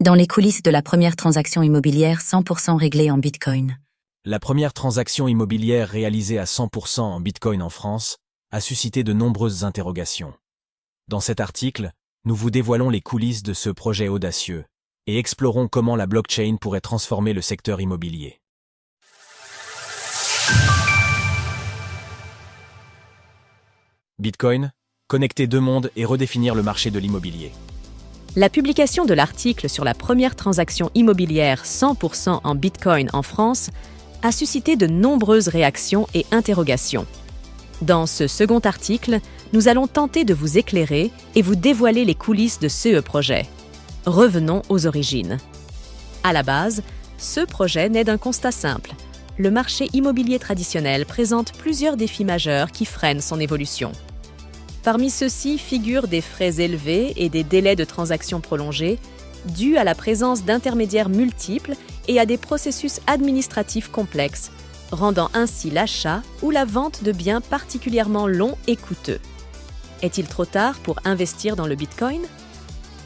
Dans les coulisses de la première transaction immobilière 100% réglée en Bitcoin. La première transaction immobilière réalisée à 100% en Bitcoin en France a suscité de nombreuses interrogations. Dans cet article, nous vous dévoilons les coulisses de ce projet audacieux et explorons comment la blockchain pourrait transformer le secteur immobilier. Bitcoin, connecter deux mondes et redéfinir le marché de l'immobilier. La publication de l'article sur la première transaction immobilière 100% en Bitcoin en France a suscité de nombreuses réactions et interrogations. Dans ce second article, nous allons tenter de vous éclairer et vous dévoiler les coulisses de ce projet. Revenons aux origines. À la base, ce projet naît d'un constat simple. Le marché immobilier traditionnel présente plusieurs défis majeurs qui freinent son évolution. Parmi ceux-ci figurent des frais élevés et des délais de transaction prolongés, dus à la présence d'intermédiaires multiples et à des processus administratifs complexes, rendant ainsi l'achat ou la vente de biens particulièrement longs et coûteux. Est-il trop tard pour investir dans le Bitcoin?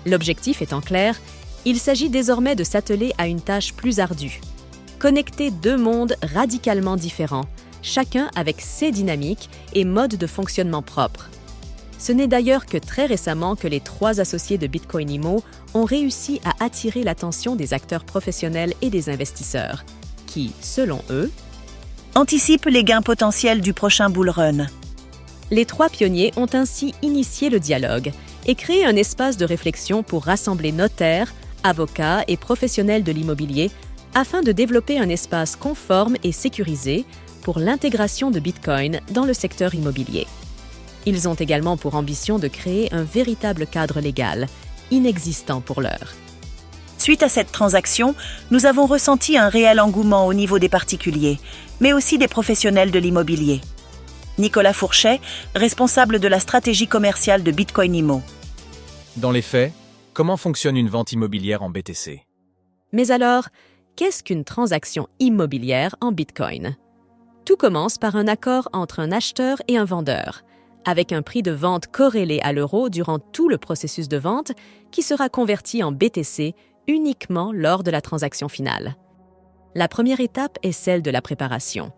L'objectif étant clair, il s'agit désormais de s'atteler à une tâche plus ardue. Connecter deux mondes radicalement différents, chacun avec ses dynamiques et modes de fonctionnement propres. Ce n'est d'ailleurs que très récemment que les trois associés de Bitcoin Immo ont réussi à attirer l'attention des acteurs professionnels et des investisseurs, qui, selon eux, anticipent les gains potentiels du prochain bull run. Les trois pionniers ont ainsi initié le dialogue et créé un espace de réflexion pour rassembler notaires, avocats et professionnels de l'immobilier afin de développer un espace conforme et sécurisé pour l'intégration de Bitcoin dans le secteur immobilier. Ils ont également pour ambition de créer un véritable cadre légal, inexistant pour l'heure. Suite à cette transaction, nous avons ressenti un réel engouement au niveau des particuliers, mais aussi des professionnels de l'immobilier. Nicolas Fourchet, responsable de la stratégie commerciale de Bitcoin Immo. Dans les faits, comment fonctionne une vente immobilière en BTC? Mais alors, qu'est-ce qu'une transaction immobilière en Bitcoin? Tout commence par un accord entre un acheteur et un vendeur, avec un prix de vente corrélé à l'euro durant tout le processus de vente qui sera converti en BTC uniquement lors de la transaction finale. La première étape est celle de la préparation.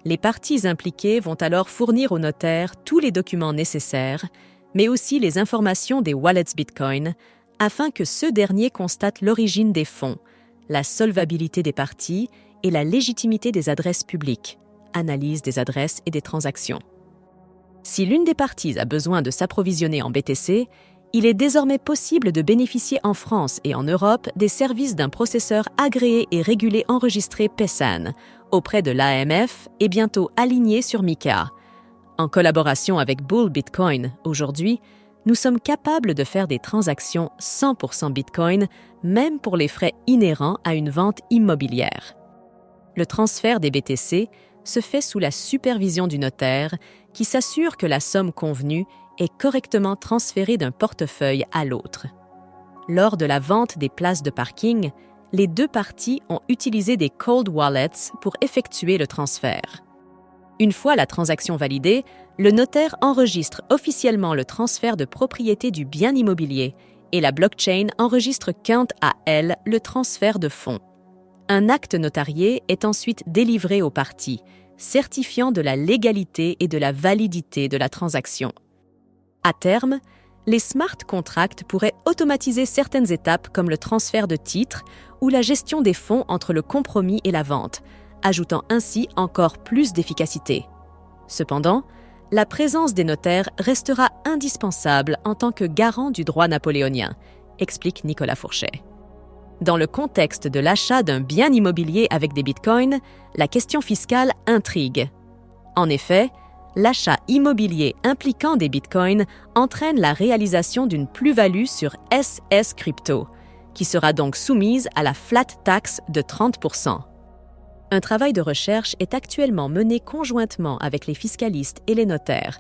Les parties impliquées vont alors fournir au notaire tous les documents nécessaires, mais aussi les informations des wallets Bitcoin, afin que ce dernier constate l'origine des fonds, la solvabilité des parties et la légitimité des adresses publiques, analyse des adresses et des transactions. Si l'une des parties a besoin de s'approvisionner en BTC, il est désormais possible de bénéficier en France et en Europe des services d'un processeur agréé et régulé enregistré PESAN auprès de l'AMF et bientôt aligné sur MiCA. En collaboration avec Bull Bitcoin, aujourd'hui, nous sommes capables de faire des transactions 100% Bitcoin, même pour les frais inhérents à une vente immobilière. Le transfert des BTC se fait sous la supervision du notaire qui s'assure que la somme convenue est correctement transférée d'un portefeuille à l'autre. Lors de la vente des places de parking, les deux parties ont utilisé des cold wallets pour effectuer le transfert. Une fois la transaction validée, le notaire enregistre officiellement le transfert de propriété du bien immobilier et la blockchain enregistre quant à elle le transfert de fonds. Un acte notarié est ensuite délivré aux parties, certifiant de la légalité et de la validité de la transaction. À terme, les smart contracts pourraient automatiser certaines étapes comme le transfert de titres ou la gestion des fonds entre le compromis et la vente, ajoutant ainsi encore plus d'efficacité. Cependant, la présence des notaires restera indispensable en tant que garant du droit napoléonien, explique Nicolas Fourchet. Dans le contexte de l'achat d'un bien immobilier avec des bitcoins, la question fiscale intrigue. En effet, l'achat immobilier impliquant des bitcoins entraîne la réalisation d'une plus-value sur SS Crypto, qui sera donc soumise à la flat tax de 30%. Un travail de recherche est actuellement mené conjointement avec les fiscalistes et les notaires,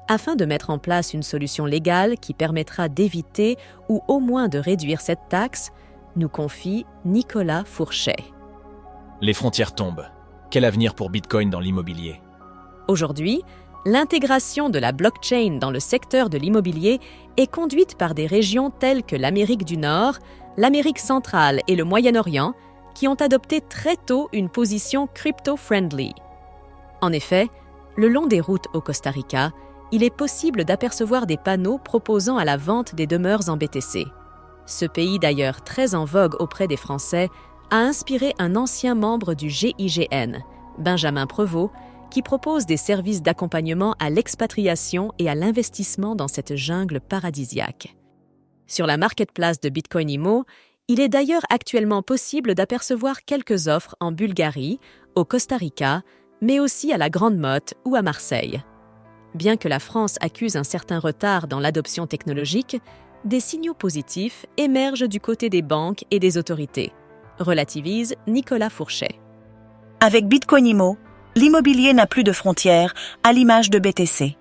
afin de mettre en place une solution légale qui permettra d'éviter ou au moins de réduire cette taxe, nous confie Nicolas Fourchet. Les frontières tombent. Quel avenir pour Bitcoin dans l'immobilier? Aujourd'hui, l'intégration de la blockchain dans le secteur de l'immobilier est conduite par des régions telles que l'Amérique du Nord, l'Amérique centrale et le Moyen-Orient qui ont adopté très tôt une position crypto-friendly. En effet, le long des routes au Costa Rica, il est possible d'apercevoir des panneaux proposant à la vente des demeures en BTC. Ce pays, d'ailleurs très en vogue auprès des Français, a inspiré un ancien membre du GIGN, Benjamin Prevost, qui propose des services d'accompagnement à l'expatriation et à l'investissement dans cette jungle paradisiaque. Sur la marketplace de Bitcoin Imo, il est d'ailleurs actuellement possible d'apercevoir quelques offres en Bulgarie, au Costa Rica, mais aussi à la Grande Motte ou à Marseille. Bien que la France accuse un certain retard dans l'adoption technologique, des signaux positifs émergent du côté des banques et des autorités, relativise Nicolas Fourchet. Avec Bitcoin Imo, l'immobilier n'a plus de frontières, à l'image de BTC.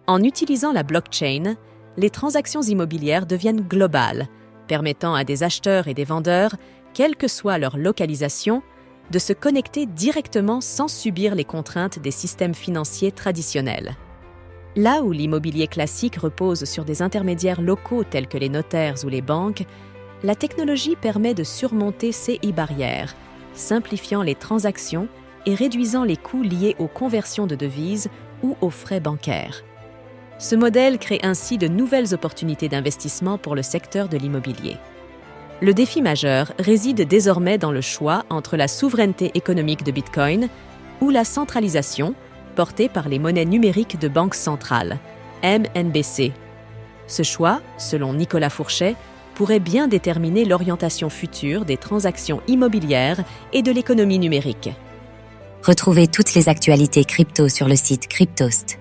En utilisant la blockchain, les transactions immobilières deviennent globales, permettant à des acheteurs et des vendeurs, quelle que soit leur localisation, de se connecter directement sans subir les contraintes des systèmes financiers traditionnels. Là où l'immobilier classique repose sur des intermédiaires locaux tels que les notaires ou les banques, la technologie permet de surmonter ces barrières, simplifiant les transactions et réduisant les coûts liés aux conversions de devises ou aux frais bancaires. Ce modèle crée ainsi de nouvelles opportunités d'investissement pour le secteur de l'immobilier. Le défi majeur réside désormais dans le choix entre la souveraineté économique de Bitcoin ou la centralisation portée par les monnaies numériques de banque centrale, MNBC. Ce choix, selon Nicolas Fourchet, pourrait bien déterminer l'orientation future des transactions immobilières et de l'économie numérique. Retrouvez toutes les actualités crypto sur le site cryptost.fr.